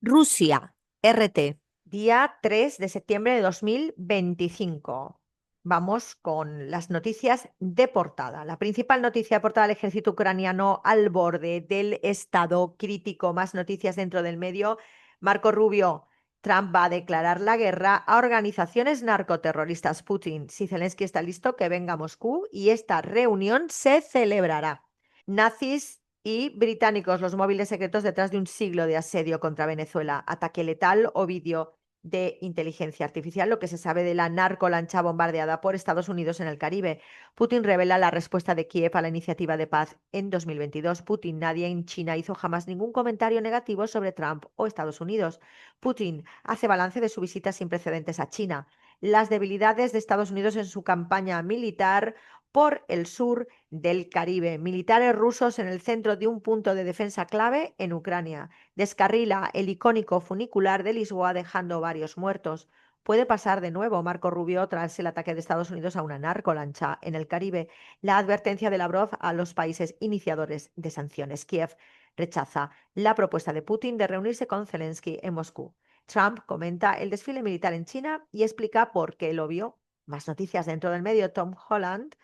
Rusia, RT, día 3 de septiembre de 2025. Vamos con las noticias de portada. La principal noticia de portada del ejército ucraniano al borde del estado crítico. Más noticias dentro del medio. Marco Rubio, Trump va a declarar la guerra a organizaciones narcoterroristas. Putin, si Zelensky está listo, que venga a Moscú y esta reunión se celebrará. Nazis y británicos, los móviles secretos detrás de un siglo de asedio contra Venezuela, ataque letal o vídeo de inteligencia artificial, lo que se sabe de la narcolancha bombardeada por Estados Unidos en el Caribe. Putin revela la respuesta de Kiev a la iniciativa de paz en 2022. Putin, nadie en China hizo jamás ningún comentario negativo sobre Trump o Estados Unidos. Putin hace balance de su visita sin precedentes a China. Las debilidades de Estados Unidos en su campaña militar por el sur del Caribe. Militares rusos en el centro de un punto de defensa clave en Ucrania. Descarrila el icónico funicular de Lisboa dejando varios muertos. Puede pasar de nuevo Marco Rubio tras el ataque de Estados Unidos a una narcolancha en el Caribe. La advertencia de Lavrov a los países iniciadores de sanciones. Kiev rechaza la propuesta de Putin de reunirse con Zelensky en Moscú. Trump comenta el desfile militar en China y explica por qué lo vio. Más noticias dentro del medio. Tom Holland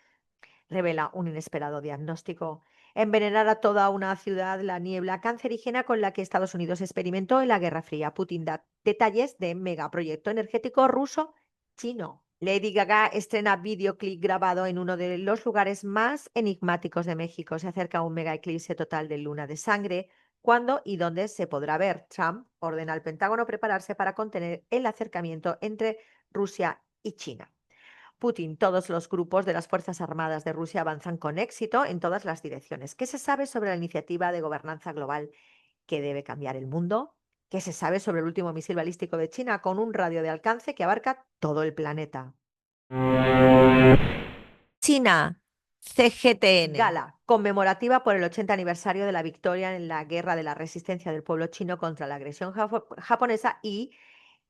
revela un inesperado diagnóstico. Envenenar a toda una ciudad, la niebla cancerígena con la que Estados Unidos experimentó en la Guerra Fría. Putin da detalles de megaproyecto energético ruso-chino. Lady Gaga estrena videoclip grabado en uno de los lugares más enigmáticos de México. Se acerca un mega eclipse total de luna de sangre. ¿Cuándo y dónde se podrá ver? Trump ordena al Pentágono prepararse para contener el acercamiento entre Rusia y China. Putin, todos los grupos de las Fuerzas Armadas de Rusia avanzan con éxito en todas las direcciones. ¿Qué se sabe sobre la iniciativa de gobernanza global que debe cambiar el mundo? ¿Qué se sabe sobre el último misil balístico de China con un radio de alcance que abarca todo el planeta? China, CGTN. Gala, conmemorativa por el 80 aniversario de la victoria en la guerra de la resistencia del pueblo chino contra la agresión japonesa y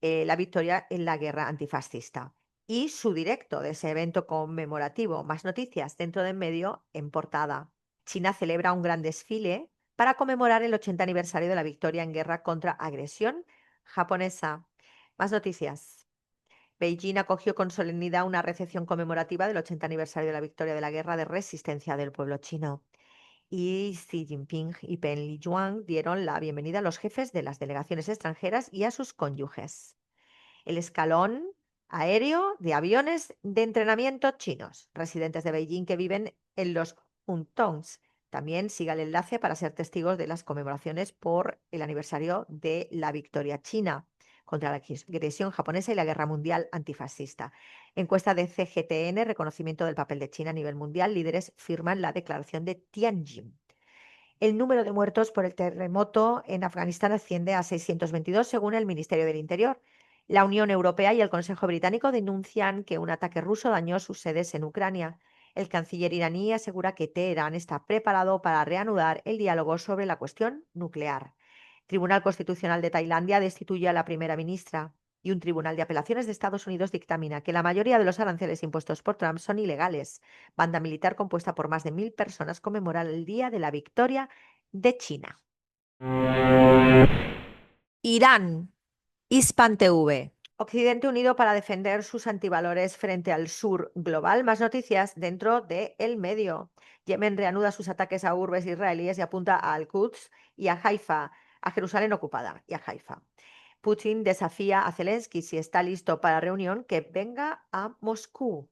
la victoria en la guerra antifascista. Y su directo de ese evento conmemorativo. Más noticias dentro del medio en portada. China celebra un gran desfile para conmemorar el 80 aniversario de la victoria en guerra contra agresión japonesa. Más noticias. Beijing acogió con solemnidad una recepción conmemorativa del 80 aniversario de la victoria de la guerra de resistencia del pueblo chino. Y Xi Jinping y Pen Liyuan dieron la bienvenida a los jefes de las delegaciones extranjeras y a sus cónyuges. El escalón aéreo de aviones de entrenamiento chinos, residentes de Beijing que viven en los Huntongs. También siga el enlace para ser testigos de las conmemoraciones por el aniversario de la victoria china contra la agresión japonesa y la guerra mundial antifascista. Encuesta de CGTN, reconocimiento del papel de China a nivel mundial, líderes firman la declaración de Tianjin. El número de muertos por el terremoto en Afganistán asciende a 622 según el Ministerio del Interior. La Unión Europea y el Consejo Británico denuncian que un ataque ruso dañó sus sedes en Ucrania. El canciller iraní asegura que Teherán está preparado para reanudar el diálogo sobre la cuestión nuclear. Tribunal Constitucional de Tailandia destituye a la primera ministra y un tribunal de apelaciones de Estados Unidos dictamina que la mayoría de los aranceles impuestos por Trump son ilegales. Banda militar compuesta por más de 1000 personas conmemora el día de la victoria de China. Irán, Hispan TV. Occidente unido para defender sus antivalores frente al sur global. Más noticias dentro de El Medio. Yemen reanuda sus ataques a urbes israelíes y apunta a Al-Quds y a Haifa, a Jerusalén ocupada y a Haifa. Putin desafía a Zelensky, si está listo para reunión, que venga a Moscú.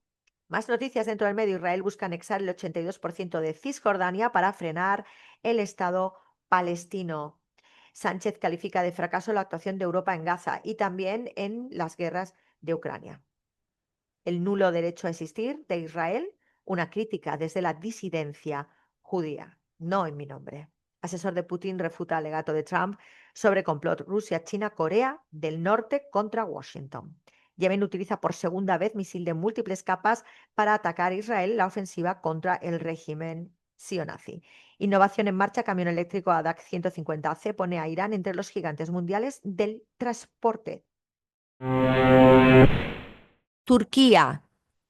Más noticias dentro del medio. Israel busca anexar el 82% de Cisjordania para frenar el Estado palestino. Sánchez califica de fracaso la actuación de Europa en Gaza y también en las guerras de Ucrania. El nulo derecho a existir de Israel, una crítica desde la disidencia judía, no en mi nombre. Asesor de Putin refuta alegato de Trump sobre complot Rusia, China, Corea del Norte contra Washington. Yemen utiliza por segunda vez misil de múltiples capas para atacar a Israel la ofensiva contra el régimen sionazi. Innovación en marcha, camión eléctrico ADAC 150C pone a Irán entre los gigantes mundiales del transporte. Turquía,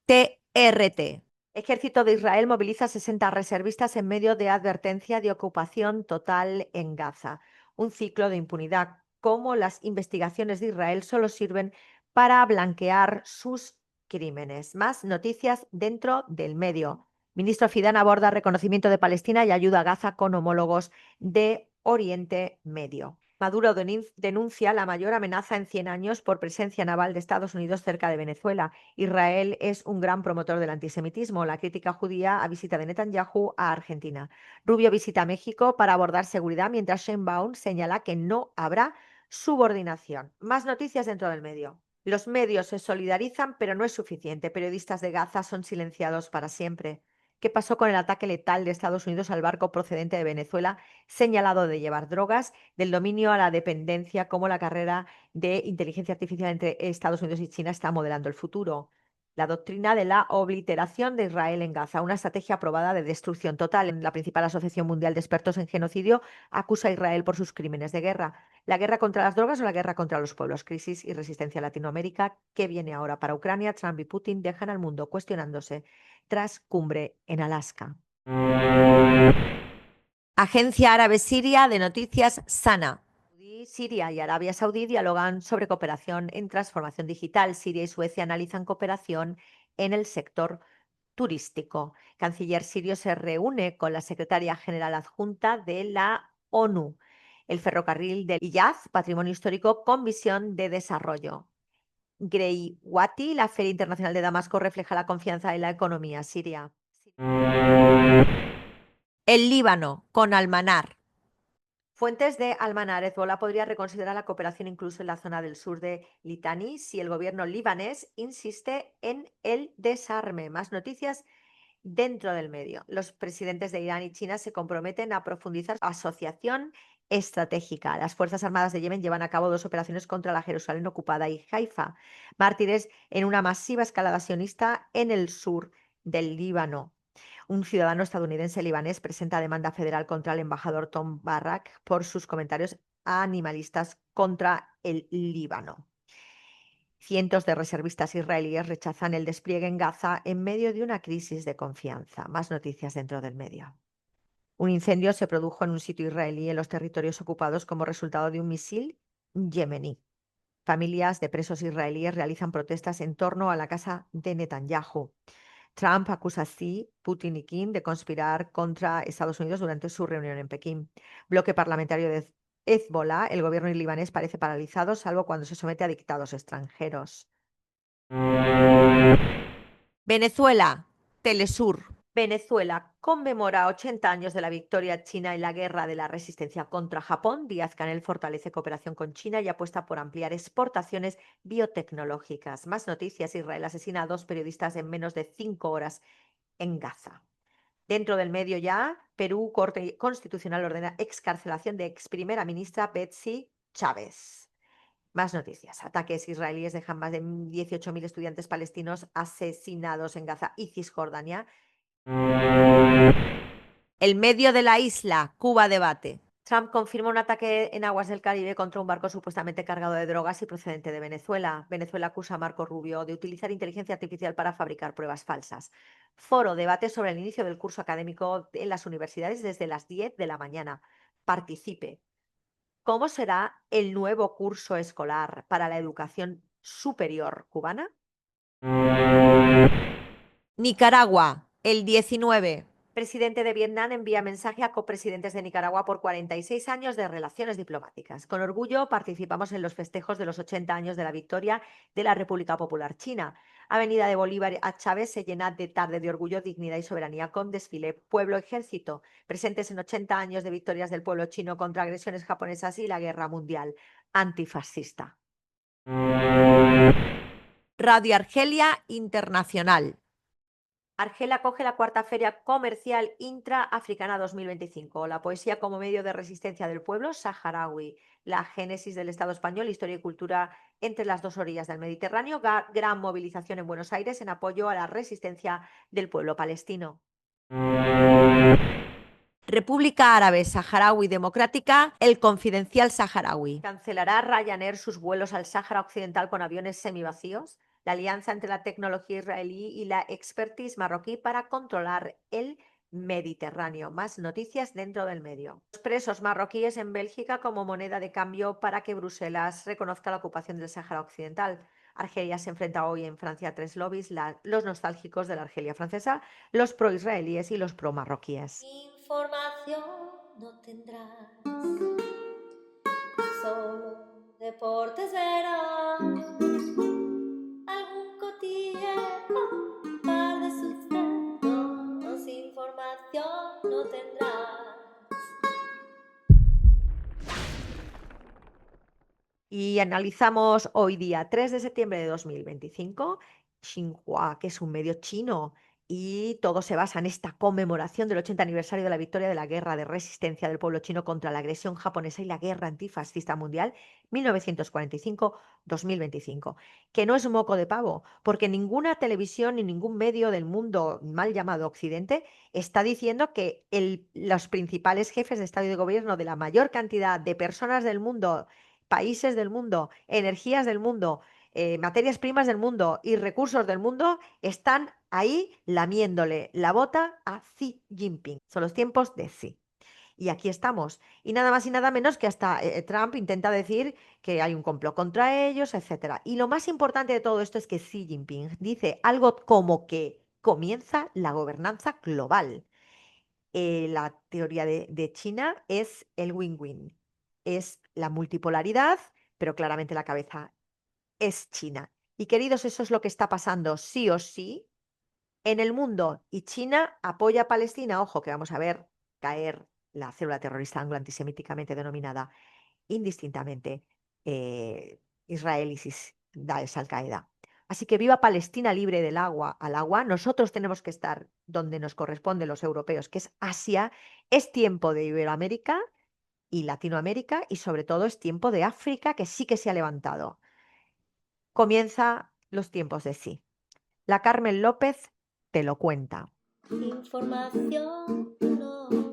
TRT. Ejército de Israel moviliza 60 reservistas en medio de advertencia de ocupación total en Gaza. Un ciclo de impunidad, como las investigaciones de Israel solo sirven para blanquear sus crímenes. Más noticias dentro del medio. Ministro Fidan aborda reconocimiento de Palestina y ayuda a Gaza con homólogos de Oriente Medio. Maduro denuncia la mayor amenaza en 100 años por presencia naval de Estados Unidos cerca de Venezuela. Israel es un gran promotor del antisemitismo. La crítica judía a visita de Netanyahu a Argentina. Rubio visita México para abordar seguridad, mientras Sheinbaum señala que no habrá subordinación. Más noticias dentro del medio. Los medios se solidarizan, pero no es suficiente. Periodistas de Gaza son silenciados para siempre. ¿Qué pasó con el ataque letal de Estados Unidos al barco procedente de Venezuela, señalado de llevar drogas, del dominio a la dependencia, como la carrera de inteligencia artificial entre Estados Unidos y China está modelando el futuro? La doctrina de la obliteración de Israel en Gaza, una estrategia aprobada de destrucción total. La principal asociación mundial de expertos en genocidio acusa a Israel por sus crímenes de guerra. ¿La guerra contra las drogas o la guerra contra los pueblos? Crisis y resistencia en Latinoamérica. ¿Qué viene ahora para Ucrania? Trump y Putin dejan al mundo cuestionándose tras cumbre en Alaska. Agencia Árabe Siria de Noticias Sana. Siria y Arabia Saudí dialogan sobre cooperación en transformación digital. Siria y Suecia analizan cooperación en el sector turístico. Canciller sirio se reúne con la secretaria general adjunta de la ONU. El ferrocarril del Hiyaz, patrimonio histórico con visión de desarrollo. Greyawati, la Feria Internacional de Damasco, refleja la confianza en la economía siria. El Líbano, con Almanar. Fuentes de Almanar: Hezbolá podría reconsiderar la cooperación incluso en la zona del sur de Litani si el gobierno libanés insiste en el desarme. Más noticias dentro del medio. Los presidentes de Irán y China se comprometen a profundizar su asociación estratégica. Las Fuerzas Armadas de Yemen llevan a cabo 2 operaciones contra la Jerusalén ocupada y Haifa. Mártires en una masiva escalada sionista en el sur del Líbano. Un ciudadano estadounidense libanés presenta demanda federal contra el embajador Tom Barrack por sus comentarios animalistas contra el Líbano. Cientos de reservistas israelíes rechazan el despliegue en Gaza en medio de una crisis de confianza. Más noticias dentro del medio. Un incendio se produjo en un sitio israelí en los territorios ocupados como resultado de un misil yemení. Familias de presos israelíes realizan protestas en torno a la casa de Netanyahu. Trump acusa a Xi, Putin y Kim de conspirar contra Estados Unidos durante su reunión en Pekín. Bloque parlamentario de Hezbolá: el gobierno libanés parece paralizado, salvo cuando se somete a dictados extranjeros. Venezuela, Telesur. Venezuela conmemora 80 años de la victoria china en la guerra de la resistencia contra Japón. Díaz-Canel fortalece cooperación con China y apuesta por ampliar exportaciones biotecnológicas. Más noticias: Israel asesina a 2 periodistas en menos de 5 horas en Gaza. Dentro del medio ya, Perú, Corte Constitucional ordena excarcelación de ex primera ministra Betsy Chávez. Más noticias. Ataques israelíes dejan más de 18.000 estudiantes palestinos asesinados en Gaza y Cisjordania. El medio de la isla, Cuba debate. Trump confirma un ataque en aguas del Caribe contra un barco supuestamente cargado de drogas y procedente de Venezuela. Venezuela acusa a Marco Rubio de utilizar inteligencia artificial para fabricar pruebas falsas. Foro debate sobre el inicio del curso académico en las universidades desde las 10 de la mañana. Participe. ¿Cómo será el nuevo curso escolar para la educación superior cubana? Nicaragua, el 19. Presidente de Vietnam envía mensaje a copresidentes de Nicaragua por 46 años de relaciones diplomáticas. Con orgullo participamos en los festejos de los 80 años de la victoria de la República Popular China. Avenida de Bolívar a Chávez se llena de tarde de orgullo, dignidad y soberanía con desfile pueblo-ejército, presentes en 80 años de victorias del pueblo chino contra agresiones japonesas y la guerra mundial antifascista. Radio Argelia Internacional. Argel acoge la cuarta Feria Comercial Intraafricana 2025. La poesía como medio de resistencia del pueblo saharaui. La génesis del Estado español, historia y cultura entre las dos orillas del Mediterráneo. Gran movilización en Buenos Aires en apoyo a la resistencia del pueblo palestino. República Árabe Saharaui Democrática, el Confidencial Saharaui. ¿Cancelará Ryanair sus vuelos al Sáhara Occidental con aviones semivacíos? la alianza entre la tecnología israelí y la expertise marroquí para controlar el Mediterráneo. Más noticias dentro del medio. Los presos marroquíes en Bélgica como moneda de cambio para que Bruselas reconozca la ocupación del Sáhara Occidental. Argelia se enfrenta hoy en Francia a tres lobbies, los nostálgicos de la Argelia francesa, los pro-israelíes y los pro-marroquíes. Información no tendrás, solo deportes verás, algún cotilleo, un par de sucesos, información no tendrás. Y analizamos hoy día 3 de septiembre de 2025, Xinhua, que es un medio chino, y todo se basa en esta conmemoración del 80 aniversario de la victoria de la guerra de resistencia del pueblo chino contra la agresión japonesa y la guerra antifascista mundial 1945-2025, que no es moco de pavo, porque ninguna televisión ni ningún medio del mundo mal llamado Occidente está diciendo que los principales jefes de Estado y de Gobierno de la mayor cantidad de personas del mundo, países del mundo, energías del mundo, materias primas del mundo y recursos del mundo están ahí lamiéndole la bota a Xi Jinping. Son los tiempos de Xi. Y aquí estamos. Y nada más y nada menos que hasta Trump intenta decir que hay un complot contra ellos, etcétera. Y lo más importante de todo esto es que Xi Jinping dice algo como que comienza la gobernanza global. La teoría de China es el win-win. Es la multipolaridad, pero claramente la cabeza es China. Y queridos, eso es lo que está pasando sí o sí en el mundo. Y China apoya a Palestina. Ojo, que vamos a ver caer la célula terrorista anglo-antisemíticamente denominada indistintamente Israel, ISIS, Daesh, Al-Qaeda. Así que viva Palestina libre del agua al agua. Nosotros tenemos que estar donde nos corresponde los europeos, que es Asia. Es tiempo de Iberoamérica y Latinoamérica y sobre todo es tiempo de África, que sí que se ha levantado. Comienza los tiempos de sí. La Carmen López te lo cuenta. Información no